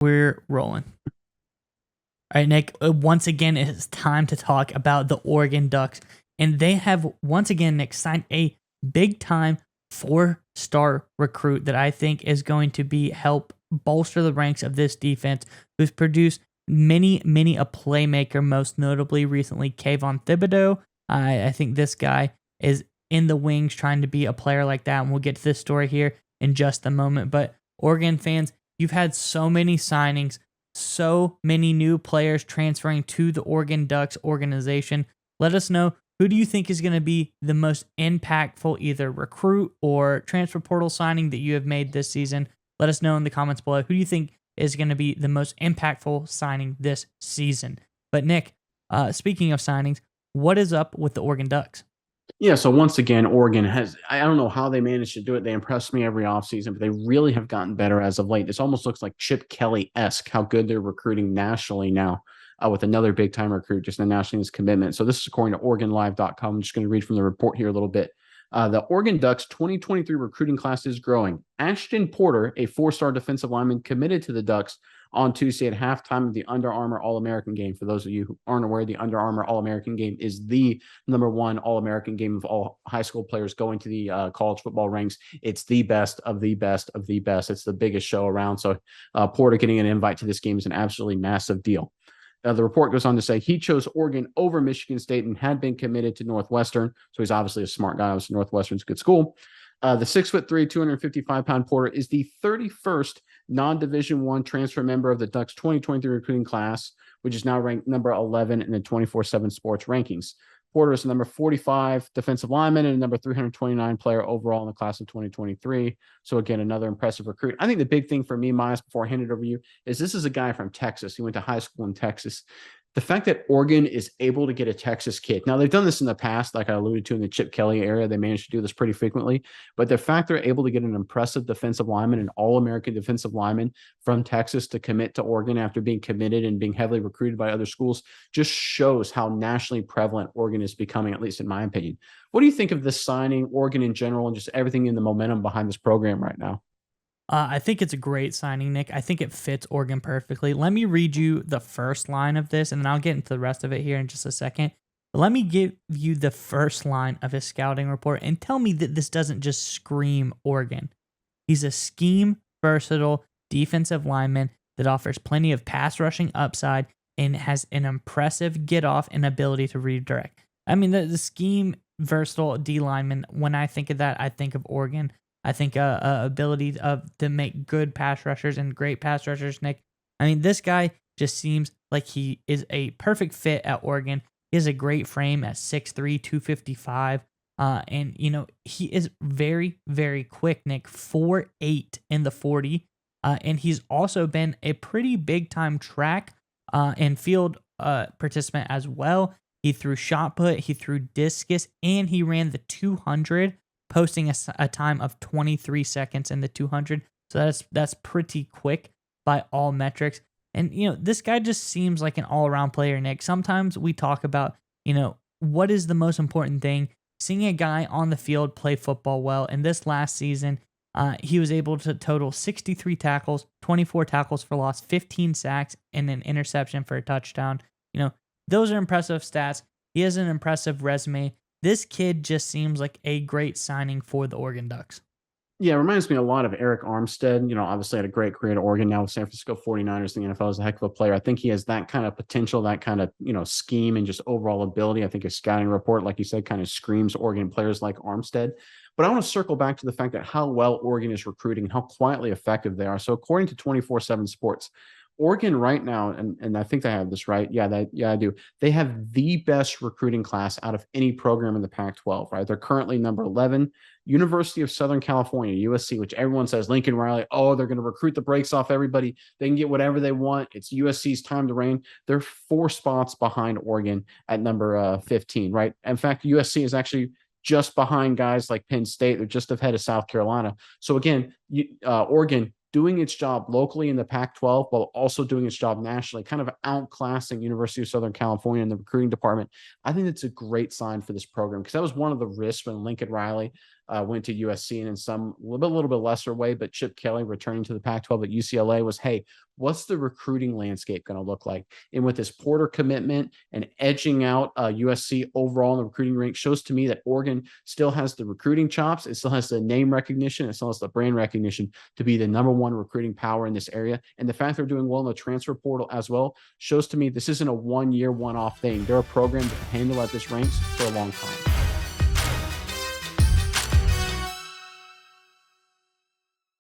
We're rolling. All right, Nick. Once again, it's time to talk about the Oregon Ducks. And they have, once again, Nick, signed a big time 4-star recruit that I think is going to be help bolster the ranks of this defense, who's produced many a playmaker, most notably recently Kayvon Thibodeau. I think this guy is in the wings trying to be a player like that. And we'll get to this story here in just a moment. But Oregon fans, you've had so many signings, so many new players transferring to the Oregon Ducks organization. Let us know, who do you think is going to be the most impactful either recruit or transfer portal signing that you have made this season? Let us know in the comments below. Who do you think is going to be the most impactful signing this season? But Nick, speaking of signings, what is up with the Oregon Ducks? Yeah, so once again, Oregon I don't know how they managed to do it. They impressed me every offseason, but they really have gotten better as of late. This almost looks like Chip Kelly-esque, how good they're recruiting nationally now with another big-time recruit, just a national commitment. So this is according to OregonLive.com. I'm just going to read from the report here a little bit. The Oregon Ducks 2023 recruiting class is growing. Ashton Porter, a 4-star defensive lineman, committed to the Ducks on Tuesday at halftime of the Under Armour All-American game. For those of you who aren't aware, the Under Armour All-American game is the #1 All-American game of all high school players going to the college football ranks. It's the best of the best of the best. It's the biggest show around. So Porter getting an invite to this game is an absolutely massive deal. The report goes on to say he chose Oregon over Michigan State and had been committed to Northwestern. So he's obviously a smart guy. Obviously, Northwestern's a good school. The 6'3", 255-pound Porter is the 31st non-Division I transfer member of the Ducks 2023 recruiting class, which is now ranked number 11 in the 24/7 Sports rankings. Porter is the number 45 defensive lineman and number 329 player overall in the class of 2023. So again, another impressive recruit. I think the big thing for me, Miles, before I hand it over to you, is this is a guy from Texas. He went to high school in Texas. The fact that Oregon is able to get a Texas kid. Now, they've done this in the past, like I alluded to in the Chip Kelly area. They managed to do this pretty frequently. But the fact they're able to get an impressive defensive lineman, an All-American defensive lineman from Texas to commit to Oregon after being committed and being heavily recruited by other schools just shows how nationally prevalent Oregon is becoming, at least in my opinion. What do you think of this signing, Oregon in general, and just everything in the momentum behind this program right now? I think it's a great signing, Nick. I think it fits Oregon perfectly. Let me read you the first line of this, and then I'll get into the rest of it here in just a second. But let me give you the first line of his scouting report and tell me that this doesn't just scream Oregon. He's a scheme versatile defensive lineman that offers plenty of pass rushing upside and has an impressive get off and ability to redirect. I mean, the scheme versatile D lineman, when I think of that, I think of Oregon. I think ability to make good pass rushers and great pass rushers, Nick. I mean, this guy just seems like he is a perfect fit at Oregon. He has a great frame at 6'3", 255. And, he is very, very quick, Nick. 4'8" in the 40. And he's also been a pretty big-time track and field participant as well. He threw shot put, he threw discus, and he ran the 200, posting a time of 23 seconds in the 200. So that's pretty quick by all metrics. And, this guy just seems like an all-around player, Nick. Sometimes we talk about, what is the most important thing? Seeing a guy on the field play football well. And this last season, he was able to total 63 tackles, 24 tackles for loss, 15 sacks, and an interception for a touchdown. Those are impressive stats. He has an impressive resume. This kid just seems like a great signing for the Oregon Ducks. Yeah, it reminds me a lot of Eric Armstead. Obviously had a great career at Oregon, now with San Francisco 49ers in the NFL, is a heck of a player. I think he has that kind of potential, that kind of, scheme and just overall ability. I think his scouting report, like you said, kind of screams Oregon players like Armstead. But I want to circle back to the fact that how well Oregon is recruiting and how quietly effective they are. So according to 24/7 Sports, Oregon right now, and I think they have this right. Yeah, I do. They have the best recruiting class out of any program in the Pac-12, right? They're currently number 11. University of Southern California, USC, which everyone says Lincoln Riley, oh, they're going to recruit the brakes off everybody. They can get whatever they want. It's USC's time to reign. They're 4 spots behind Oregon at number 15, right? In fact, USC is actually just behind guys like Penn State. They're just ahead of South Carolina. So again, Oregon doing its job locally in the Pac-12 while also doing its job nationally, kind of outclassing University of Southern California in the recruiting department. I think it's a great sign for this program because that was one of the risks when Lincoln Riley went to USC, and in some a little bit lesser way, but Chip Kelly returning to the Pac-12 at UCLA was, hey, what's the recruiting landscape going to look like? And with this Porter commitment and edging out USC overall in the recruiting rank shows to me that Oregon still has the recruiting chops. It still has the name recognition. It still has the brand recognition to be the #1 recruiting power in this area. And the fact they're doing well in the transfer portal as well shows to me this isn't a one-year, one-off thing. They're a program that can handle at this ranks for a long time.